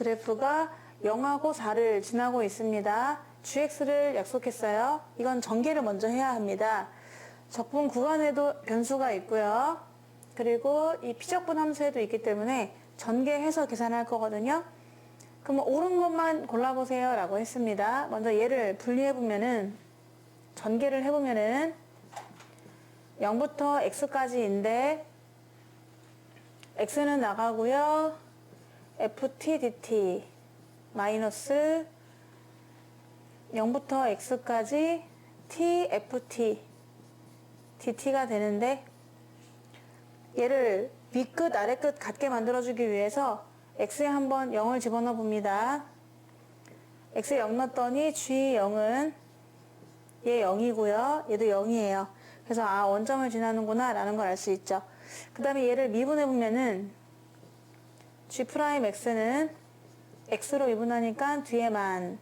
그래프가 0하고 4를 지나고 있습니다. gx를 약속했어요. 이건 전개를 먼저 해야 합니다. 적분 구간에도 변수가 있고요. 그리고 이 피적분 함수에도 있기 때문에 전개해서 계산할 거거든요. 그럼 옳은 것만 골라보세요 라고 했습니다. 먼저 얘를 분리해보면은, 전개를 해보면은 0부터 x까지인데 x는 나가고요. ft dt 마이너스 0부터 x까지 t ft dt가 되는데, 얘를 위끝 아래끝 같게 만들어주기 위해서 x에 한번 0을 집어넣어 봅니다. x에 0 넣었더니 g0은 얘 0이고요. 얘도 0이에요. 그래서 아, 원점을 지나는구나 라는 걸 알 수 있죠. 그 다음에 얘를 미분해 보면은 g'x는 x로 미분하니까 뒤에만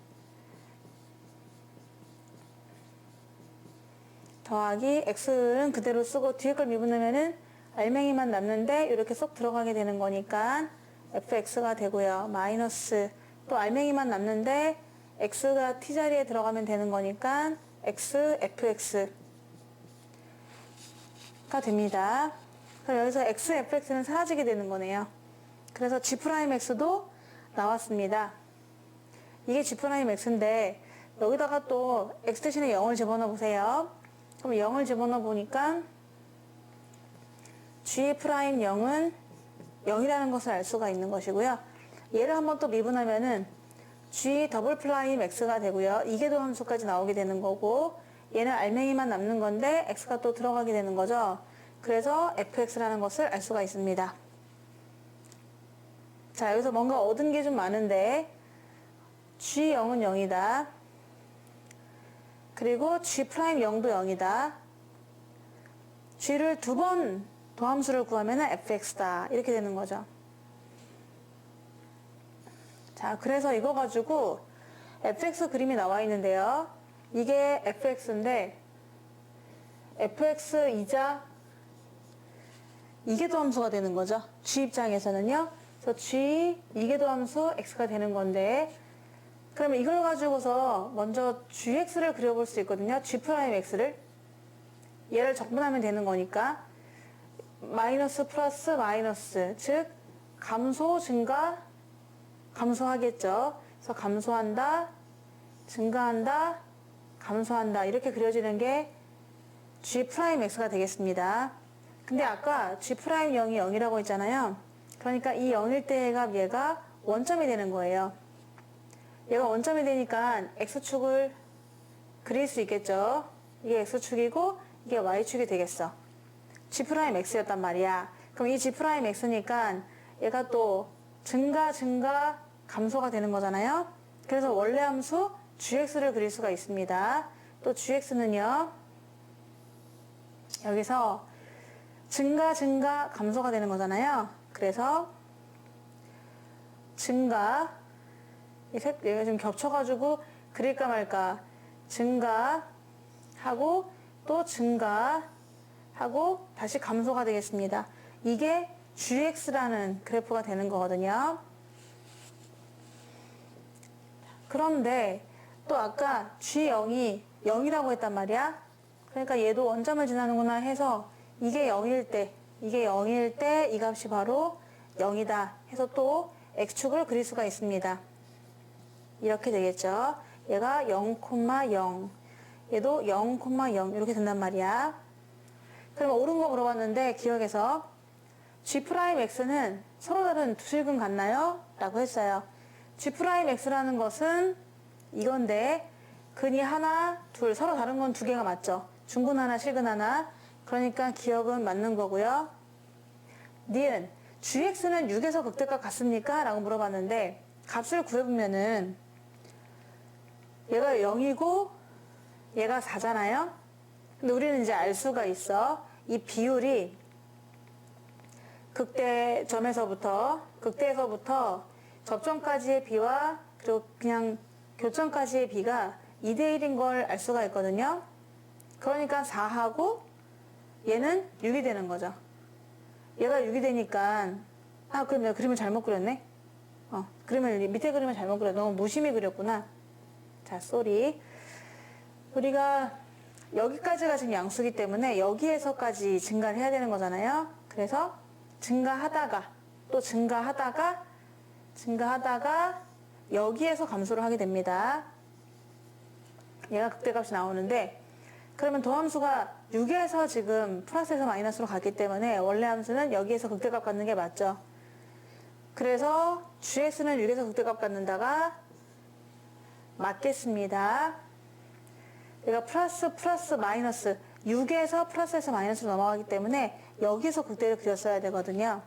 더하기 x는 그대로 쓰고 뒤에 걸 미분하면은 알맹이만 남는데 이렇게 쏙 들어가게 되는 거니까 fx가 되고요. 마이너스 또 알맹이만 남는데 x가 t자리에 들어가면 되는 거니까 x fx가 됩니다. 그럼 여기서 x fx는 사라지게 되는 거네요. 그래서 g'x도 나왔습니다. 이게 g'x인데 여기다가 또 x 대신에 0을 집어넣어 보세요. 그럼 0을 집어넣어 보니까 g'0은 0이라는 것을 알 수가 있는 것이고요. 얘를 한번 또 미분하면은 g'(x가) 되고요. 이계도 함수까지 나오게 되는 거고, 얘는 알맹이만 남는 건데 x가 또 들어가게 되는 거죠. 그래서 fx라는 것을 알 수가 있습니다. 자, 여기서 뭔가 얻은 게 좀 많은데 g0은 0이다. 그리고 g'0도 0이다. g를 두 번 도함수를 구하면 fx다. 이렇게 되는 거죠. 자, 그래서 이거 가지고 fx 그림이 나와 있는데요. 이게 fx인데 fx이자 이계도함수가 되는 거죠. g 입장에서는요. 그래서 g 이계도함수 x가 되는 건데, 그러면 이걸 가지고서 먼저 gx를 그려볼 수 있거든요. g'x를. 얘를 적분하면 되는 거니까 마이너스 플러스 마이너스, 즉 감소 증가 감소하겠죠. 그래서 감소한다, 증가한다, 감소한다 이렇게 그려지는 게 g'x가 되겠습니다. 근데 아까 g'0이 0이라고 했잖아요. 그러니까 이 0일 때가 얘가 원점이 되는 거예요. 얘가 원점이 되니까 x축을 그릴 수 있겠죠. 이게 x축이고 이게 y축이 되겠어. g'x였단 말이야. 그럼 이 g'x니까 얘가 또 증가 감소가 되는 거잖아요. 그래서 원래 함수 gx를 그릴 수가 있습니다. 또 gx는요, 여기서 증가 감소가 되는 거잖아요. 그래서 증가, 얘가 좀 겹쳐가지고 그릴까 말까, 증가하고 또 증가하고 다시 감소가 되겠습니다. 이게 gx라는 그래프가 되는 거거든요. 그런데 또 아까 g0이 0이라고 했단 말이야. 그러니까 얘도 원점을 지나는구나 해서 이게 0일 때 이 값이 바로 0이다 해서 또 x축을 그릴 수가 있습니다. 이렇게 되겠죠. 얘가 0,0, 얘도 0,0 이렇게 된단 말이야. 그럼 옳은 거 물어봤는데 기억해서 g'x는 서로 다른 두 실근 같나요? 라고 했어요. g'x라는 것은 이건데 근이 하나, 둘, 서로 다른 건 두 개가 맞죠. 중근 하나, 실근 하나. 그러니까 기억은 맞는 거고요. 니은 gx는 6에서 극대값 같습니까? 라고 물어봤는데 값을 구해보면은 얘가 0이고 얘가 4잖아요. 근데 우리는 이제 알 수가 있어. 이 비율이 극대에서부터 접점까지의 비와 그리고 그냥 교점까지의 비가 2대1인 걸 알 수가 있거든요. 그러니까 4하고 얘는 6이 되는 거죠. 얘가 6이 되니까, 그럼 내가 그림을 잘못 그렸네? 그림을 밑에 그림을 잘못 그려. 너무 무심히 그렸구나. 자, 쏘리. 우리가 여기까지가 지금 양수기 때문에 여기에서까지 증가를 해야 되는 거잖아요. 그래서 증가하다가 또 증가하다가 여기에서 감소를 하게 됩니다. 얘가 극대값이 나오는데 그러면 도함수가 6에서 지금 플러스에서 마이너스로 갔기 때문에 원래 함수는 여기에서 극대값 갖는 게 맞죠. 그래서 gx는 6에서 극대값 갖는다가 맞겠습니다. 얘가 플러스 마이너스 6에서 플러스에서 마이너스로 넘어가기 때문에 여기서 극대를 그렸어야 되거든요.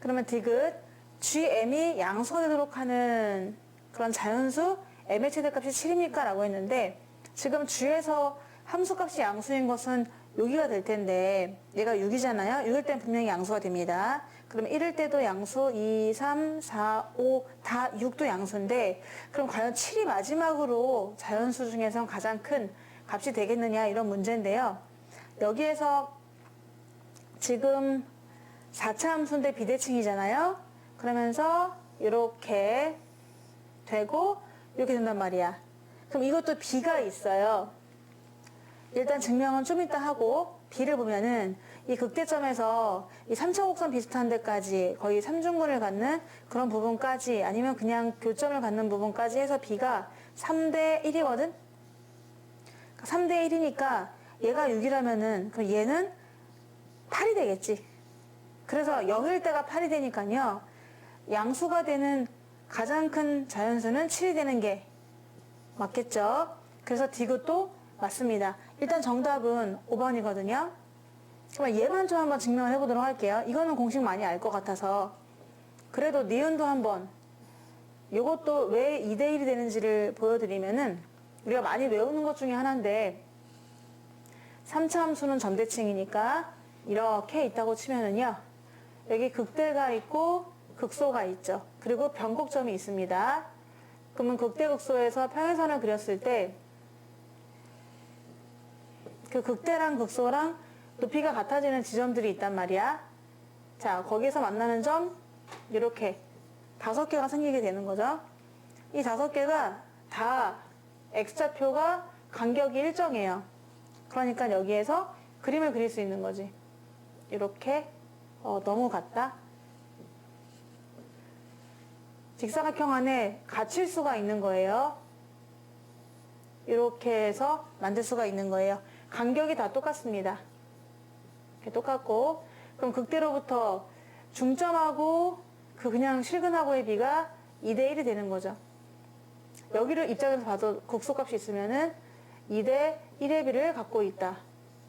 그러면 디귿 gm이 양수가 되도록 하는 그런 자연수 m의 최대값이 7입니까? 라고 했는데 지금 g에서 함수값이 양수인 것은 여기가 될 텐데 얘가 6이잖아요. 6일 땐 분명히 양수가 됩니다. 그럼 1일 때도 양수, 2, 3, 4, 5 다 6도 양수인데 그럼 과연 7이 마지막으로 자연수 중에서 가장 큰 값이 되겠느냐 이런 문제인데요. 여기에서 지금 4차 함수인데 비대칭이잖아요. 그러면서 이렇게 되고 이렇게 된단 말이야. 그럼 이것도 b가 있어요. 일단 증명은 좀 이따 하고 b를 보면은 이 극대점에서 이 3차 곡선 비슷한 데까지 거의 삼중근을 갖는 그런 부분까지 아니면 그냥 교점을 갖는 부분까지 해서 b가 3대 1이거든? 3대 1이니까 얘가 6이라면은 그럼 얘는 8이 되겠지. 그래서 0일 때가 8이 되니까요. 양수가 되는 가장 큰 자연수는 7이 되는 게 맞겠죠. 그래서 디귿도 맞습니다. 일단 정답은 5번이거든요. 그럼 얘만 좀 한번 증명을 해보도록 할게요. 이거는 공식 많이 알 것 같아서. 그래도 니은도 한번 이것도 왜 2대1이 되는지를 보여드리면은 우리가 많이 외우는 것 중에 하나인데 3차 함수는 점대칭이니까 이렇게 있다고 치면은요. 여기 극대가 있고 극소가 있죠. 그리고 변곡점이 있습니다. 그러면 극대극소에서 평행선을 그렸을 때 그 극대랑 극소랑 높이가 같아지는 지점들이 있단 말이야. 자, 거기서 만나는 점 이렇게 5개가 생기게 되는 거죠. 이 5개가 다 x좌표가 간격이 일정해요. 그러니까 여기에서 그림을 그릴 수 있는 거지. 이렇게 너무 같다. 직사각형 안에 갇힐 수가 있는 거예요. 이렇게 해서 만들 수가 있는 거예요. 간격이 다 똑같습니다. 이렇게 똑같고 그럼 극대로부터 중점하고 그 그냥 실근하고의 비가 2대1이 되는 거죠. 여기를 입장에서 봐도 극소값이 있으면은 2대 1의 비를 갖고 있다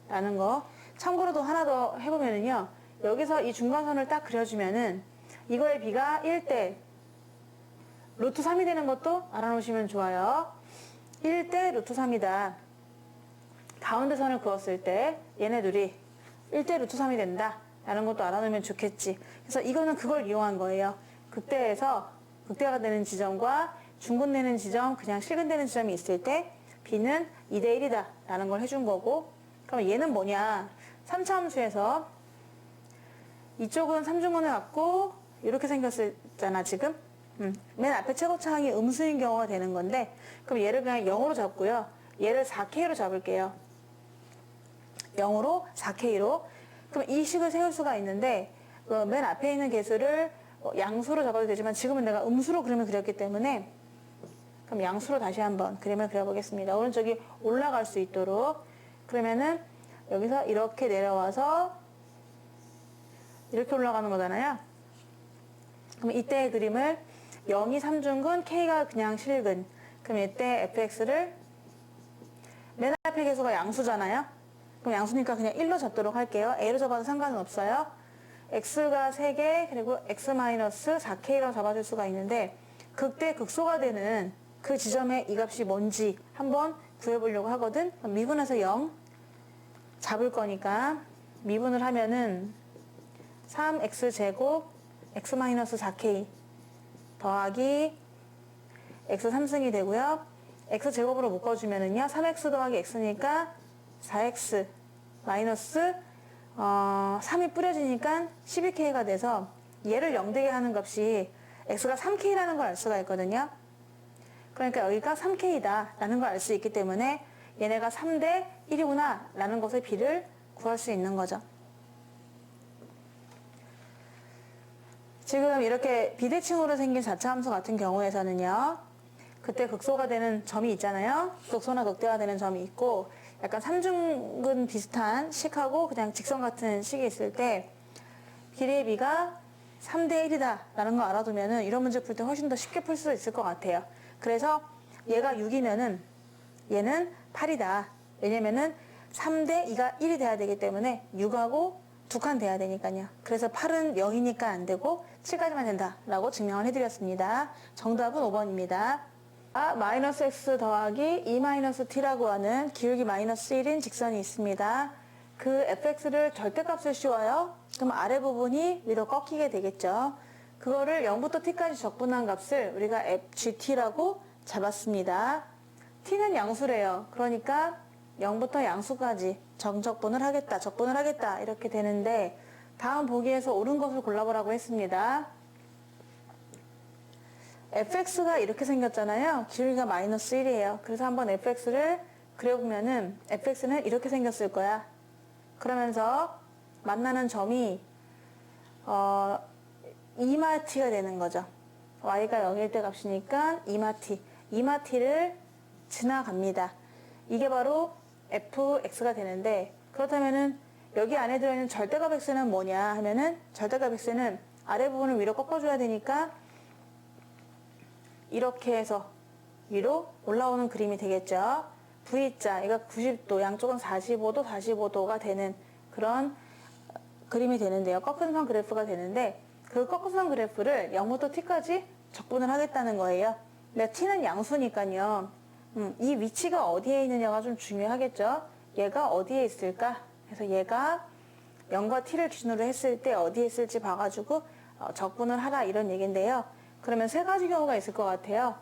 라는 거. 참고로 또 하나 더 해보면은요. 여기서 이 중간선을 딱 그려주면은 이거의 비가 1대 루트 3이 되는 것도 알아놓으시면 좋아요. 1대 루트 3이다. 가운데 선을 그었을 때 얘네 둘이 1대 루트 3이 된다 라는 것도 알아놓으면 좋겠지. 그래서 이거는 그걸 이용한 거예요. 극대에서 극대가 되는 지점과 중근되는 지점, 그냥 실근되는 지점이 있을 때 b는 2대 1이다 라는 걸 해준 거고, 그럼 얘는 뭐냐. 3차 함수에서 이쪽은 삼중근을 갖고 이렇게 생겼잖아 지금. 맨 앞에 최고차항이 음수인 경우가 되는 건데 그럼 얘를 그냥 0으로 잡고요. 얘를 4K로 잡을게요. 0으로 4K로. 그럼 이 식을 세울 수가 있는데 맨 앞에 있는 개수를 양수로 잡아도 되지만 지금은 내가 음수로 그림을 그렸기 때문에 그럼 양수로 다시 한번 그림을 그려보겠습니다. 오른쪽이 올라갈 수 있도록. 그러면은 여기서 이렇게 내려와서 이렇게 올라가는 거잖아요. 그럼 이때의 그림을 0이 삼중근, K가 그냥 실근. 그럼 이때 fx를 맨 앞에 개수가 양수잖아요. 그럼 양수니까 그냥 1로 잡도록 할게요. a로 잡아도 상관은 없어요. x가 3개 그리고 x-4k라고 잡아줄 수가 있는데 극대 극소가 되는 그 지점의 이 값이 뭔지 한번 구해보려고 하거든. 그럼 미분해서 0 잡을 거니까 미분을 하면은 3x제곱 x-4k 더하기 x 3승이 되고요. x제곱으로 묶어주면은요. 3x 더하기 x니까 4x 마이너스 3이 뿌려지니까 12k가 돼서 얘를 0 되게 하는 값이 x가 3k라는 걸 알 수가 있거든요. 그러니까 여기가 3k다 라는 걸 알 수 있기 때문에 얘네가 3대 1이구나 라는 것의 비를 구할 수 있는 거죠. 지금 이렇게 비대칭으로 생긴 자차함수 같은 경우에서는요, 그때 극소가 되는 점이 있잖아요. 극소나 극대가 되는 점이 있고, 약간 삼중근 비슷한 식하고 그냥 직선 같은 식이 있을 때 비례의 비가 3대 1이다 라는 거 알아두면은 이런 문제 풀 때 훨씬 더 쉽게 풀 수 있을 것 같아요. 그래서 얘가 6이면은 얘는 8이다. 왜냐면은 3대 2가 1이 돼야 되기 때문에 6하고 2칸 돼야 되니까요. 그래서 8은 0이니까 안 되고 7까지만 된다 라고 증명을 해드렸습니다. 정답은 5번입니다. 마이너스 x 더하기 2 마이너스 t라고 하는 기울기 마이너스 1인 직선이 있습니다. 그 fx를 절대값을 씌워요. 그럼 아래 부분이 위로 꺾이게 되겠죠. 그거를 0부터 t까지 적분한 값을 우리가 fgt라고 잡았습니다. t는 양수래요. 그러니까 0부터 양수까지 정적분을 하겠다, 적분을 하겠다 이렇게 되는데 다음 보기에서 옳은 것을 골라보라고 했습니다. fx가 이렇게 생겼잖아요. 기울기가 마이너스 1이에요. 그래서 한번 fx를 그려보면은 fx는 이렇게 생겼을 거야. 그러면서 만나는 점이 2마t가 되는 거죠. y가 0일 때 값이니까 2마-t. 2마-t를 지나갑니다. 이게 바로 fx가 되는데, 그렇다면은 여기 안에 들어있는 절대값 x는 뭐냐 하면은 절대값 x는 아래 부분을 위로 꺾어줘야 되니까 이렇게 해서 위로 올라오는 그림이 되겠죠. V자, 이거 90도, 양쪽은 45도, 45도가 되는 그런 그림이 되는데요. 꺾은선 그래프가 되는데 그 꺾은선 그래프를 0부터 t까지 적분을 하겠다는 거예요. 근데 t는 양수니까요. 이 위치가 어디에 있느냐가 좀 중요하겠죠. 얘가 어디에 있을까? 그래서 얘가 0과 t를 기준으로 했을 때 어디에 있을지 봐가지고 적분을 하라 이런 얘기인데요. 그러면 세 가지 경우가 있을 것 같아요.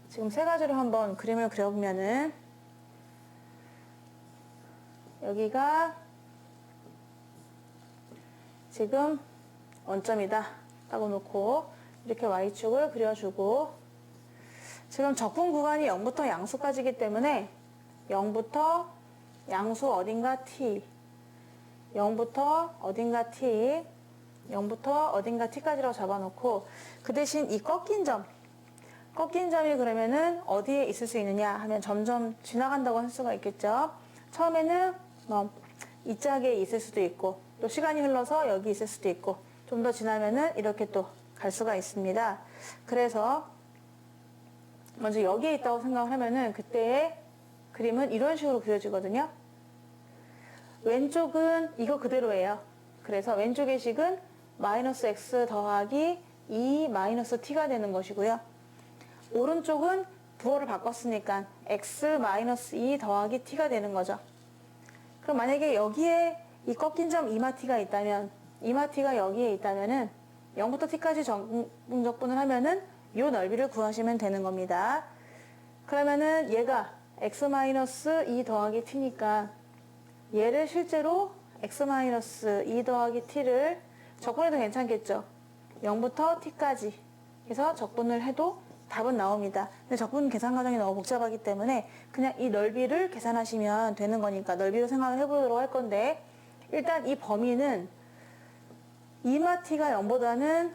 지금 세 가지로 한번 그림을 그려보면은 여기가 지금 원점이다 라고 놓고 이렇게 y축을 그려주고 지금 적분 구간이 0부터 양수까지이기 때문에 0부터 양수 어딘가 t 0부터 어딘가 t 0부터 어딘가 t까지라고 잡아놓고 그 대신 이 꺾인 점이 그러면은 어디에 있을 수 있느냐 하면 점점 지나간다고 할 수가 있겠죠. 처음에는 이 짝에 있을 수도 있고 또 시간이 흘러서 여기 있을 수도 있고 좀 더 지나면은 이렇게 또 갈 수가 있습니다. 그래서 먼저 여기에 있다고 생각을 하면은 그때의 그림은 이런 식으로 그려지거든요. 왼쪽은 이거 그대로예요. 그래서 왼쪽의 식은 마이너스 x 더하기 2 마이너스 t가 되는 것이고요. 오른쪽은 부호를 바꿨으니까 x 마이너스 2 더하기 t가 되는 거죠. 그럼 만약에 여기에 이 꺾인 점 2마t가 있다면 2마t가 여기에 있다면은 0부터 t까지 적분을 하면은 이 넓이를 구하시면 되는 겁니다. 그러면은 얘가 x 마이너스 2 더하기 t니까 얘를 실제로 x 마이너스 2 더하기 t를 적분해도 괜찮겠죠. 0부터 t까지 해서 적분을 해도 답은 나옵니다. 근데 적분 계산 과정이 너무 복잡하기 때문에 그냥 이 넓이를 계산하시면 되는 거니까 넓이로 생각을 해보도록 할 건데 일단 이 범위는 2마t가 0보다는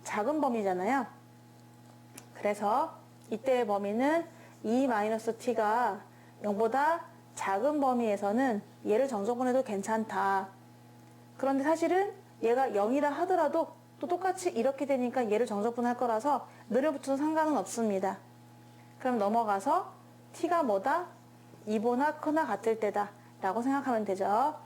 작은 범위잖아요. 그래서 이때의 범위는 2-t가 0보다 작은 범위에서는 얘를 정적분해도 괜찮다. 그런데 사실은 얘가 0이라 하더라도 또 똑같이 이렇게 되니까 얘를 정적분할 거라서 늘을 붙여도 상관은 없습니다. 그럼 넘어가서 t가 뭐다? 2보다 크나 같을 때다 라고 생각하면 되죠.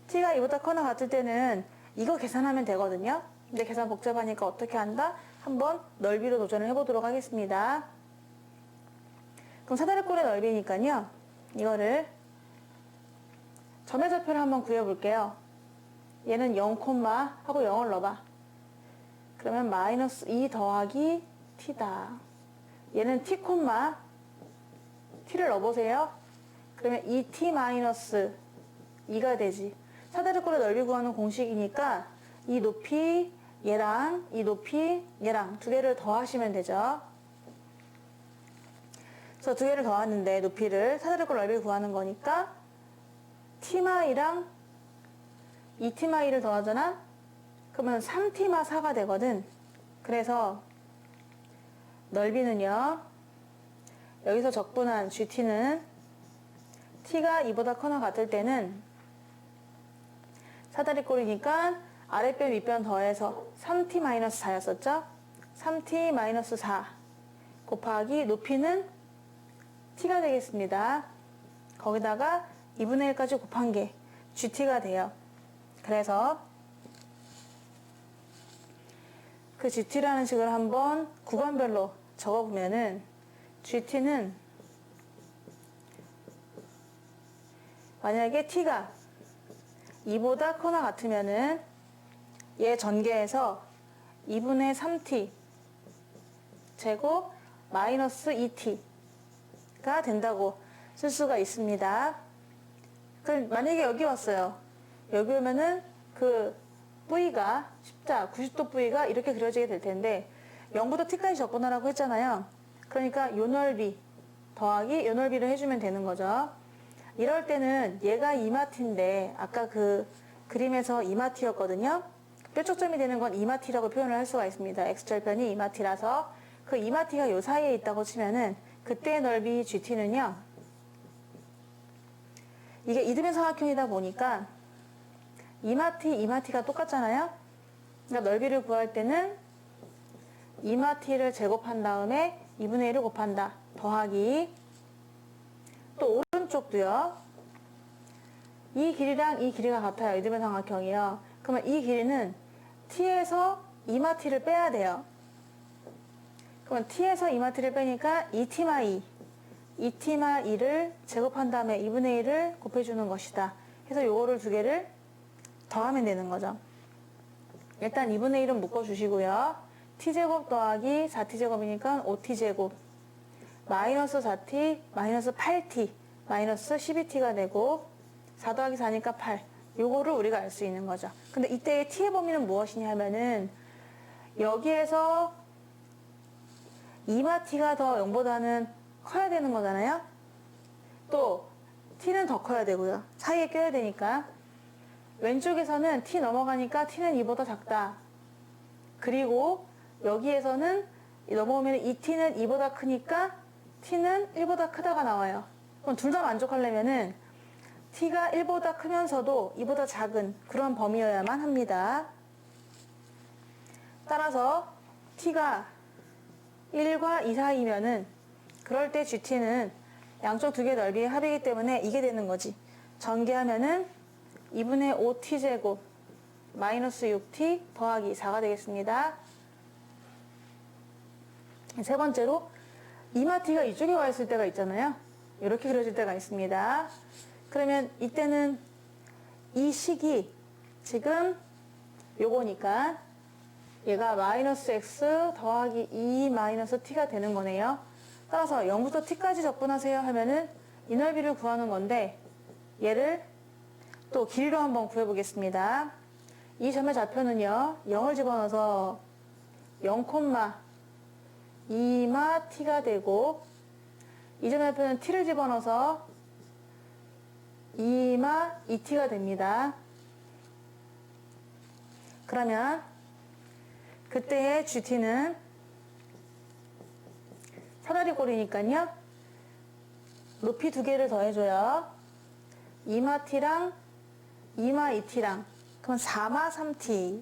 t가 2보다 크나 같을 때는 이거 계산하면 되거든요. 근데 계산 복잡하니까 어떻게 한다? 한번 넓이로 도전을 해보도록 하겠습니다. 그럼 사다리꼴의 넓이니까요. 이거를 점의 좌표를 한번 구해볼게요. 얘는 0, 하고 0을 넣어봐. 그러면 마이너스 2 더하기 t다. 얘는 t, t를 넣어보세요. 그러면 2t 마이너스 2가 되지. 사다리꼴의 넓이 구하는 공식이니까 이 높이 얘랑 이 높이 얘랑 두 개를 더하시면 되죠. 그래서 두 개를 더하는데 높이를 사다리꼴 넓이 구하는 거니까 t마이랑 2t마이를 더하잖아? 그러면 3t마 4가 되거든. 그래서 넓이는요. 여기서 적분한 GT는 t가 2보다 커나 같을 때는 사다리꼴이니까 아랫변 윗변 더해서 3t-4였었죠? 3t-4 곱하기 높이는 t가 되겠습니다. 거기다가 2분의 1까지 곱한 게 GT가 돼요. 그래서 그 GT라는 식을 한번 구간별로 적어보면은 GT는 만약에 t가 2보다 커나 같으면은 얘 전개해서 2분의 3t 제곱 마이너스 2t가 된다고 쓸 수가 있습니다. 그럼 만약에 여기 왔어요. 여기 오면은 그 V가 십자 90도 V가 이렇게 그려지게 될 텐데 0부터 t까지 적분하라고 했잖아요. 그러니까 요 넓이 더하기 요 넓이를 해주면 되는 거죠. 이럴 때는 얘가 2마트인데 아까 그 그림에서 2마트였거든요. 뾰족점이 되는 건 2마트라고 표현을 할 수가 있습니다. x절편이 2마트라서 그 2마트가 요 사이에 있다고 치면은 그때의 넓이 GT는요. 이게 이등변 삼각형이다 보니까 2마트가 똑같잖아요. 그러니까 넓이를 구할 때는 2마트를 제곱한 다음에 2분의 1을 곱한다. 더하기 또 오른쪽도요. 이 길이랑 이 길이가 같아요. 이등변 삼각형이요. 그러면 이 길이는 t에서 2마트를 빼야 돼요. 그러면 t에서 2마트를 빼니까 2t마2 2t마2를 제곱한 다음에 2분의 1을 곱해주는 것이다. 그래서 요거를 두 개를 더하면 되는 거죠. 일단 2분의 1은 묶어주시고요. t제곱 더하기 4t제곱이니까 5t제곱 마이너스 4t 마이너스 8t 마이너스 12t가 되고 4 더하기 4니까 8 요거를 우리가 알 수 있는 거죠. 근데 이때의 t의 범위는 무엇이냐 하면은 여기에서 2마t가 더 0보다는 커야 되는 거잖아요. 또 t는 더 커야 되고요. 사이에 껴야 되니까 왼쪽에서는 t 넘어가니까 t는 2보다 작다. 그리고 여기에서는 넘어오면 이 t는 2보다 크니까 t는 1보다 크다가 나와요. 그럼 둘 다 만족하려면은 t가 1보다 크면서도 2보다 작은 그런 범위여야만 합니다. 따라서 t가 1과 2 사이면은 그럴 때 GT는 양쪽 두 개 넓이의 합이기 때문에 이게 되는 거지. 전개하면은 2분의 5t제곱 마이너스 6t 더하기 4가 되겠습니다. 세 번째로 2마t가 이쪽에 와 있을 때가 있잖아요. 이렇게 그려질 때가 있습니다. 그러면 이때는 이 식이 지금 요거니까 얘가 마이너스 x 더하기 2 마이너스 t가 되는 거네요. 따라서 0부터 t까지 적분하세요 하면은 이 넓이를 구하는 건데 얘를 또 길이로 한번 구해보겠습니다. 이 점의 좌표는요. 0을 집어넣어서 0,2마 t가 되고 이 점의 좌표는 t를 집어넣어서 2마 2t가 됩니다. 그러면 그때의 GT는 사다리꼴이니까요. 높이 두 개를 더해줘요. 2마 t랑 2마 2t랑 그럼 4마 3t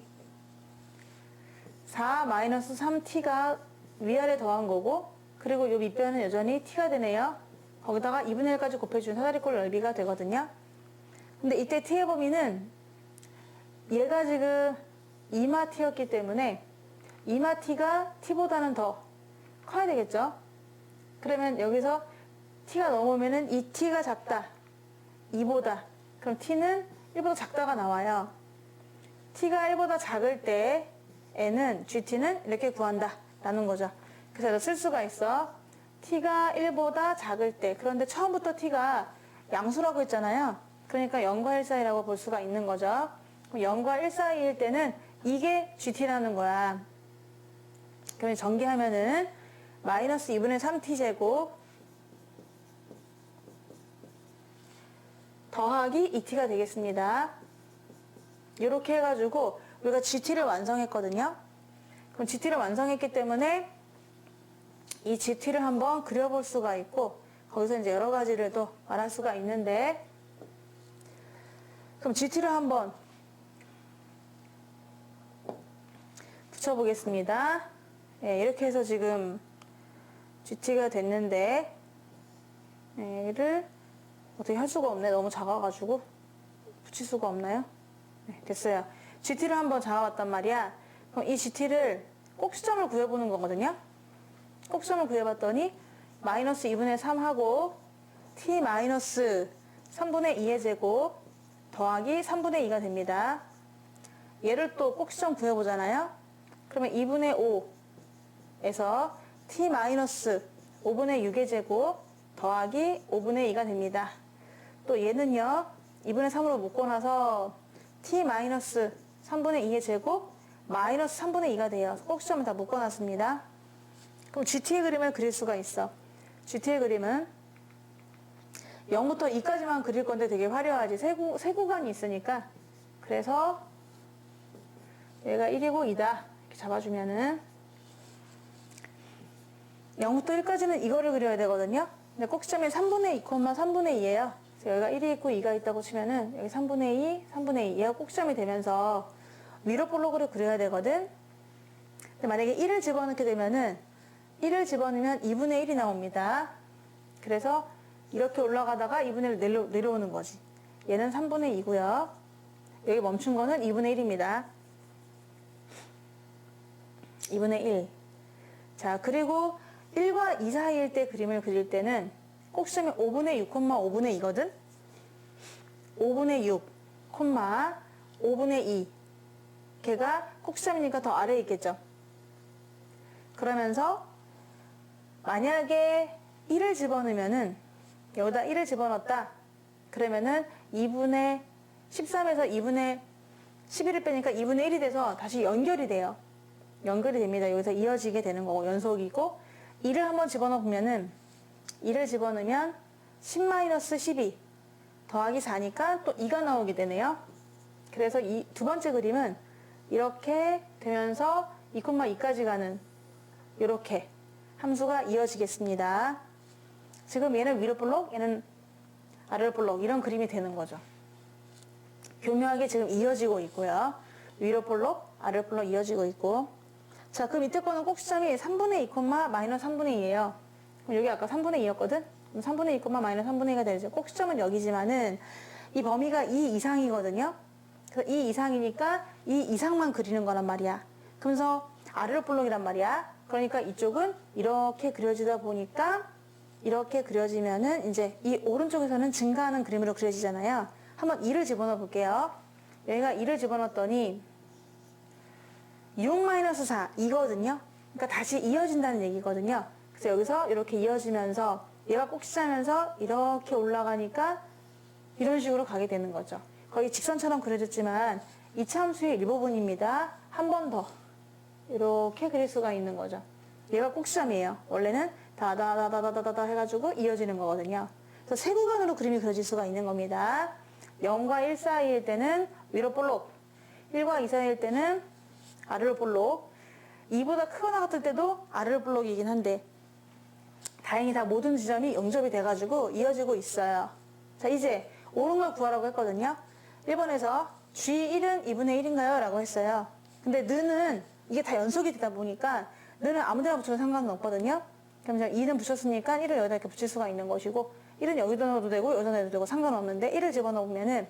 4 마이너스 3t가 위아래 더한 거고 그리고 요 밑변은 여전히 t가 되네요. 거기다가 2분의 1까지 곱해준 사다리꼴 넓이가 되거든요. 근데 이때 t의 범위는 얘가 지금 2마 t였기 때문에 2마 t가 t보다는 더 커야 되겠죠. 그러면 여기서 t가 넘으면은 2t가 작다. 2보다. 그럼 t는 1보다 작다가 나와요. t가 1보다 작을 때에는 GT는 이렇게 구한다. 라는 거죠. 그래서 쓸 수가 있어. t가 1보다 작을 때. 그런데 처음부터 t가 양수라고 했잖아요. 그러니까 0과 1 사이라고 볼 수가 있는 거죠. 그럼 0과 1 사이일 때는 이게 GT라는 거야. 그러면 전개하면은 마이너스 2분의 3t제곱 더하기 2t가 되겠습니다. 이렇게 해가지고 우리가 GT를 완성했거든요. 그럼 GT를 완성했기 때문에 이 GT를 한번 그려볼 수가 있고 거기서 이제 여러 가지를 또 말할 수가 있는데 그럼 GT를 한번 붙여보겠습니다. 네, 이렇게 해서 지금 GT가 됐는데 얘를 어떻게 할 수가 없네. 너무 작아가지고 붙일 수가 없나요? 네, 됐어요. GT를 한번 잡아봤단 말이야. 그럼 이 GT를 꼭지점을 구해보는 거거든요. 꼭지점을 구해봤더니 마이너스 2분의 3하고 t 마이너스 3분의 2의 제곱 더하기 3분의 2가 됩니다. 얘를 또 꼭지점 구해보잖아요. 그러면 2분의 5에서 t 마이너스 5분의 6의 제곱 더하기 5분의 2가 됩니다. 또 얘는요. 2분의 3으로 묶어놔서 t 마이너스 3분의 2의 제곱 마이너스 3분의 2가 돼요. 꼭지점을 다 묶어놨습니다. 그럼 GT의 그림을 그릴 수가 있어. GT의 그림은 0부터 2까지만 그릴 건데 되게 화려하지. 세 구간이 있으니까. 그래서 얘가 1이고 2다. 이렇게 잡아주면은 0부터 1까지는 이거를 그려야 되거든요. 근데 꼭지점이 3분의 2, 3분의 2예요. 그래서 여기가 1이 있고 2가 있다고 치면은 여기 3분의 2, 3분의 2. 얘가 꼭지점이 되면서 위로 볼록으로 그려야 되거든. 근데 만약에 1을 집어넣게 되면은 1을 집어넣으면 2분의 1이 나옵니다. 그래서 이렇게 올라가다가 2분의 1 내려오는 거지. 얘는 3분의 2고요. 여기 멈춘 거는 2분의 1입니다. 2분의 1. 자, 그리고 1과 2 사이일 때 그림을 그릴 때는 꼭지점이 5분의 6, 5분의 2거든. 5분의 6, 5분의 2. 걔가 꼭지점이니까 더 아래에 있겠죠. 그러면서 만약에 1을 집어넣으면은 여기다 1을 집어넣었다. 그러면은 2분의 13에서 2분의 11을 빼니까 2분의 1이 돼서 다시 연결이 돼요. 연결이 됩니다. 여기서 이어지게 되는 거고 연속이고 2를 한번 집어넣어 보면은 2를 집어넣으면 10-12 더하기 4니까 또 2가 나오게 되네요. 그래서 이 두 번째 그림은 이렇게 되면서 2,2까지 가는 이렇게 함수가 이어지겠습니다. 지금 얘는 위로 볼록, 얘는 아래로 볼록 이런 그림이 되는 거죠. 교묘하게 지금 이어지고 있고요. 위로 볼록, 아래로 볼록 이어지고 있고. 자, 그 밑에 거는 꼭지점이 3분의 2, 마이너스 3분의 2예요. 그럼 여기 아까 3분의 2였거든? 그럼 3분의 2, 마이너스 3분의 2가 되죠. 꼭지점은 여기지만은 이 범위가 2 이상이거든요. 그래서 2 이상이니까 2 이상만 그리는 거란 말이야. 그러면서 아래로 볼록이란 말이야. 그러니까 이쪽은 이렇게 그려지다 보니까 이렇게 그려지면은 이제 이 오른쪽에서는 증가하는 그림으로 그려지잖아요. 한번 2를 집어넣어 볼게요. 여기가 2를 집어넣었더니 6-4, 2거든요. 그러니까 다시 이어진다는 얘기거든요. 그래서 여기서 이렇게 이어지면서 얘가 꼭지점에서 이렇게 올라가니까 이런 식으로 가게 되는 거죠. 거의 직선처럼 그려졌지만 이차 함수의 일부분입니다. 한 번 더 이렇게 그릴 수가 있는 거죠. 얘가 꼭지점이에요. 원래는 다다다다다다다 해가지고 이어지는 거거든요. 그래서 세 구간으로 그림이 그려질 수가 있는 겁니다. 0과 1 사이일 때는 위로 볼록, 1과 2 사이일 때는 아래로 볼록, 2보다 크거나 같을 때도 아래로 볼록이긴 한데 다행히 다 모든 지점이 용접이 돼가지고 이어지고 있어요. 자, 이제 옳은 걸 구하라고 했거든요. 1번에서 G1은 2분의 1인가요? 라고 했어요. 근데 는은 이게 다 연속이 되다 보니까 는은 아무 데나 붙여도 상관은 없거든요. 그럼 2는 붙였으니까 1을 여기다 이렇게 붙일 수가 있는 것이고 1은 여기다 넣어도 되고 여기다 넣어도 되고 상관없는데 1을 집어넣으면은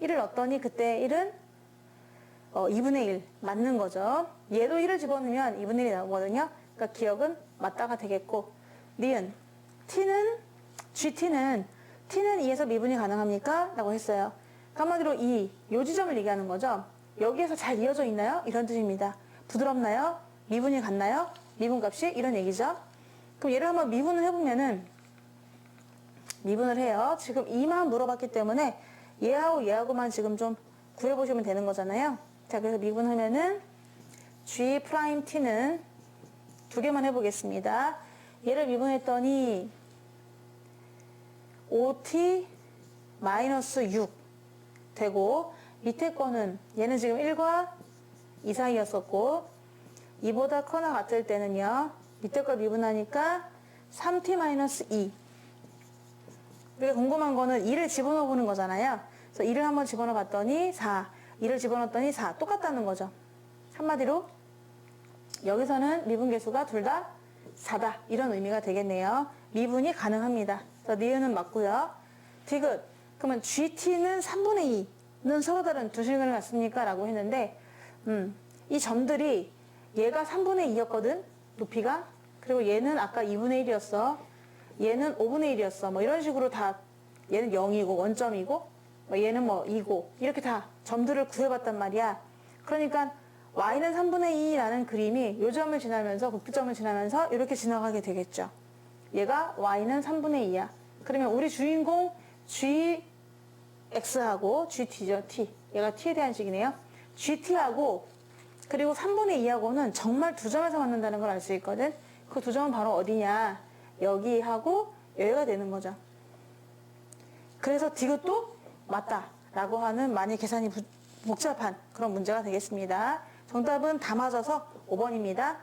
1을 넣었더니 그때 1은 2분의 1 맞는 거죠. 얘도 1을 집어넣으면 2분의 1이 나오거든요. 그러니까 기억은 맞다가 되겠고 니은 t는 GT는 t는 2에서 미분이 가능합니까? 라고 했어요. 한마디로 이 지점을 얘기하는 거죠. 여기에서 잘 이어져 있나요? 이런 뜻입니다. 부드럽나요? 미분이 같나요? 미분값이 이런 얘기죠. 그럼 얘를 한번 미분을 해보면은 미분을 해요. 지금 2만 물어봤기 때문에 얘하고 얘하고만 지금 좀 구해보시면 되는 거잖아요. 자, 그래서 미분하면은 G 프라임 T는 두 개만 해보겠습니다. 얘를 미분했더니 5T 마이너스 6 되고, 밑에 거는 얘는 지금 1과 2 사이였었고, 2보다 커나 같을 때는요, 밑에 걸 미분하니까 3T 마이너스 2. 우리가 궁금한 거는 2를 집어넣어 보는 거잖아요. 그래서 2를 한번 집어넣어 봤더니 4, 2를 집어넣었더니 4. 똑같다는 거죠. 한마디로 여기서는 미분 계수가 둘 다 4다. 이런 의미가 되겠네요. 미분이 가능합니다. 그래서 니은은 맞고요. 디귿. 그러면 GT는 3분의 2는 서로 다른 두 실근을 갖습니까? 라고 했는데, 이 점들이 얘가 3분의 2였거든, 높이가. 그리고 얘는 아까 2분의 1이었어. 얘는 5분의 1이었어. 뭐 이런 식으로 다, 얘는 0이고 원점이고, 뭐 얘는 뭐 2고, 이렇게 다 점들을 구해봤단 말이야. 그러니까 y는 3분의 2라는 그림이 요 점을 지나면서, 극비점을 지나면서 이렇게 지나가게 되겠죠. 얘가 y는 3분의 2야. 그러면 우리 주인공 gx하고 gt죠, t. 얘가 t에 대한 식이네요. gt하고 그리고 3분의 2하고는 정말 두 점에서 만난다는 걸 알 수 있거든. 그 두 점은 바로 어디냐? 여기하고 여기가 되는 거죠. 그래서 디귿도 맞다라고 하는 많이 계산이 복잡한 그런 문제가 되겠습니다. 정답은 다 맞아서 5번입니다.